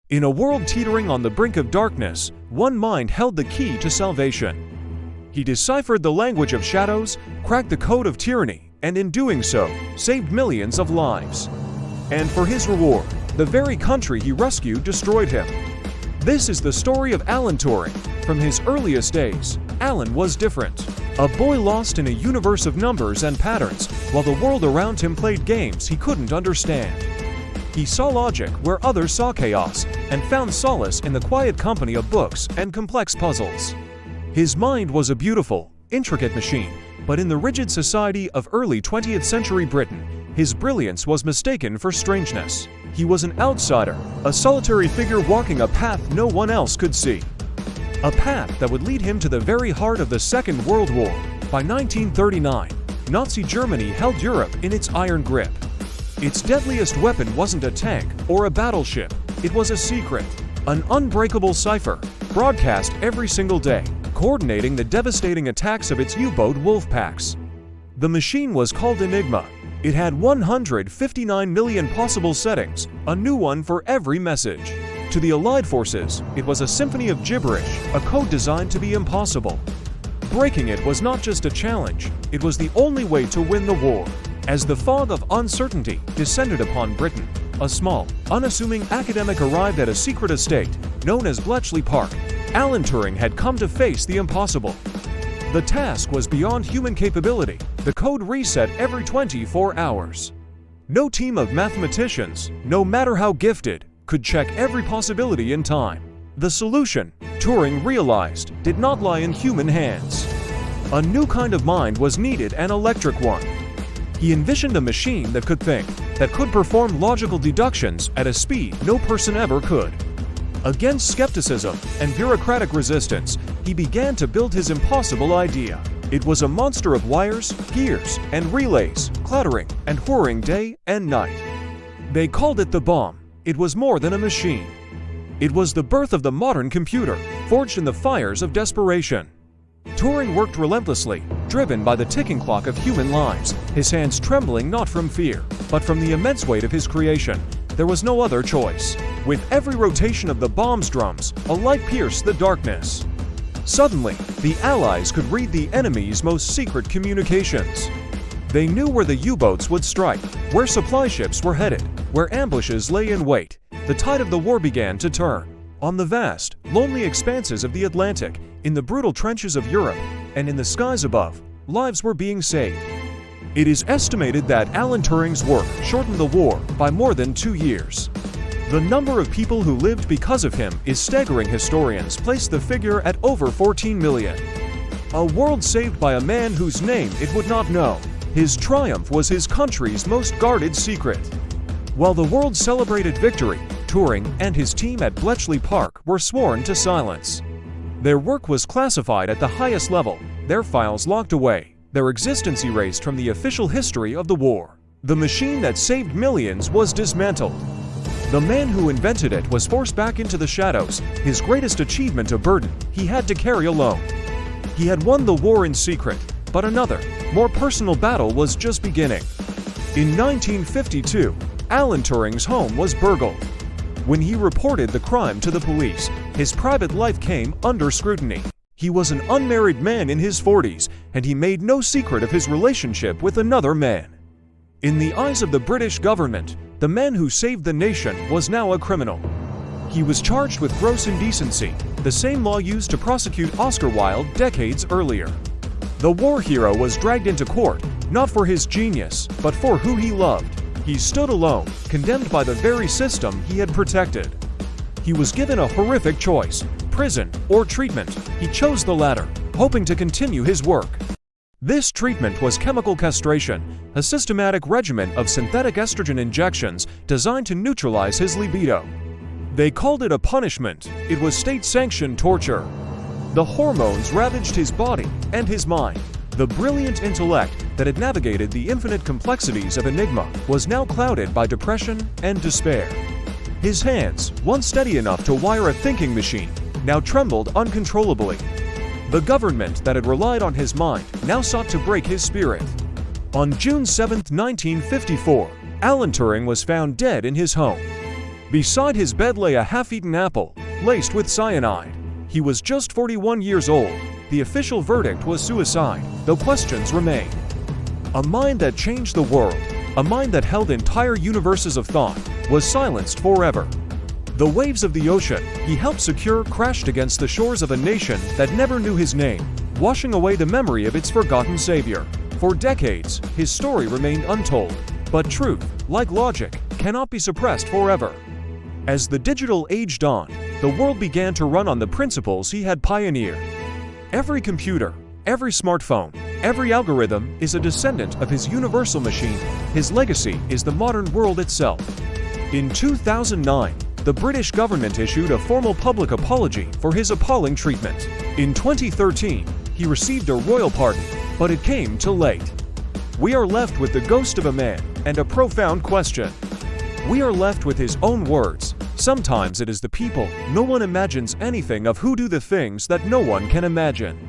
In a world teetering on the brink of darkness, one mind held the key to salvation. He deciphered the language of shadows, cracked the code of tyranny, and in doing so, saved millions of lives. And for his reward, the very country he rescued destroyed him. This is the story of Alan Turing. From his earliest days, Alan was different. A boy lost in a universe of numbers and patterns, while the world around him played games he couldn't understand. He saw logic where others saw chaos, and found solace in the quiet company of books and complex puzzles. His mind was a beautiful, intricate machine, but in the rigid society of early 20th century Britain, his brilliance was mistaken for strangeness. He was an outsider, a solitary figure walking a path no one else could see. A path that would lead him to the very heart of the Second World War. By 1939, Nazi Germany held Europe in its iron grip. Its deadliest weapon wasn't a tank or a battleship, it was a secret, an unbreakable cipher, broadcast every single day, coordinating the devastating attacks of its U-boat wolf packs. The machine was called Enigma. It had 159 million possible settings, a new one for every message. To the Allied forces, it was a symphony of gibberish, a code designed to be impossible. Breaking it was not just a challenge, it was the only way to win the war. As the fog of uncertainty descended upon Britain, a small, unassuming academic arrived at a secret estate known as Bletchley Park. Alan Turing had come to face the impossible. The task was beyond human capability. The code reset every 24 hours. No team of mathematicians, no matter how gifted, could check every possibility in time. The solution, Turing realized, did not lie in human hands. A new kind of mind was needed, an electric one. He envisioned a machine that could think, that could perform logical deductions at a speed no person ever could. Against skepticism and bureaucratic resistance, he began to build his impossible idea. It was a monster of wires, gears, and relays, clattering and whirring day and night. They called it the bomb. It was more than a machine. It was the birth of the modern computer, forged in the fires of desperation. Turing worked relentlessly, driven by the ticking clock of human lives, his hands trembling not from fear, but from the immense weight of his creation. There was no other choice. With every rotation of the bomb's drums, a light pierced the darkness. Suddenly, the Allies could read the enemy's most secret communications. They knew where the U-boats would strike, where supply ships were headed, where ambushes lay in wait. The tide of the war began to turn. On the vast, lonely expanses of the Atlantic, in the brutal trenches of Europe, and in the skies above, lives were being saved. It is estimated that Alan Turing's work shortened the war by more than 2 years. The number of people who lived because of him is staggering. Historians place the figure at over 14 million. A world saved by a man whose name it would not know. His triumph was his country's most guarded secret. While the world celebrated victory, Turing and his team at Bletchley Park were sworn to silence. Their work was classified at the highest level, their files locked away, their existence erased from the official history of the war. The machine that saved millions was dismantled. The man who invented it was forced back into the shadows, his greatest achievement a burden he had to carry alone. He had won the war in secret, but another, more personal battle was just beginning. In 1952, Alan Turing's home was burgled. When he reported the crime to the police, his private life came under scrutiny. He was an unmarried man in his 40s, and he made no secret of his relationship with another man. In the eyes of the British government, the man who saved the nation was now a criminal. He was charged with gross indecency, the same law used to prosecute Oscar Wilde decades earlier. The war hero was dragged into court, not for his genius, but for who he loved. He stood alone, condemned by the very system he had protected. He was given a horrific choice, prison or treatment. He chose the latter, hoping to continue his work. This treatment was chemical castration, a systematic regimen of synthetic estrogen injections designed to neutralize his libido. They called it a punishment. It was state-sanctioned torture. The hormones ravaged his body and his mind. The brilliant intellect that had navigated the infinite complexities of Enigma was now clouded by depression and despair. His hands, once steady enough to wire a thinking machine, now trembled uncontrollably. The government that had relied on his mind now sought to break his spirit. On June 7, 1954, Alan Turing was found dead in his home. Beside his bed lay a half-eaten apple, laced with cyanide. He was just 41 years old. The official verdict was suicide, though questions remain. A mind that changed the world, a mind that held entire universes of thought, was silenced forever. The waves of the ocean he helped secure crashed against the shores of a nation that never knew his name, washing away the memory of its forgotten savior. For decades, his story remained untold. But truth, like logic, cannot be suppressed forever. As the digital age dawned, the world began to run on the principles he had pioneered. Every computer, every smartphone, every algorithm is a descendant of his universal machine. His legacy is the modern world itself. In 2009, the British government issued a formal public apology for his appalling treatment. In 2013, he received a royal pardon, but it came too late. We are left with the ghost of a man and a profound question. We are left with his own words. Sometimes it is the people. No one imagines anything of who do the things that no one can imagine.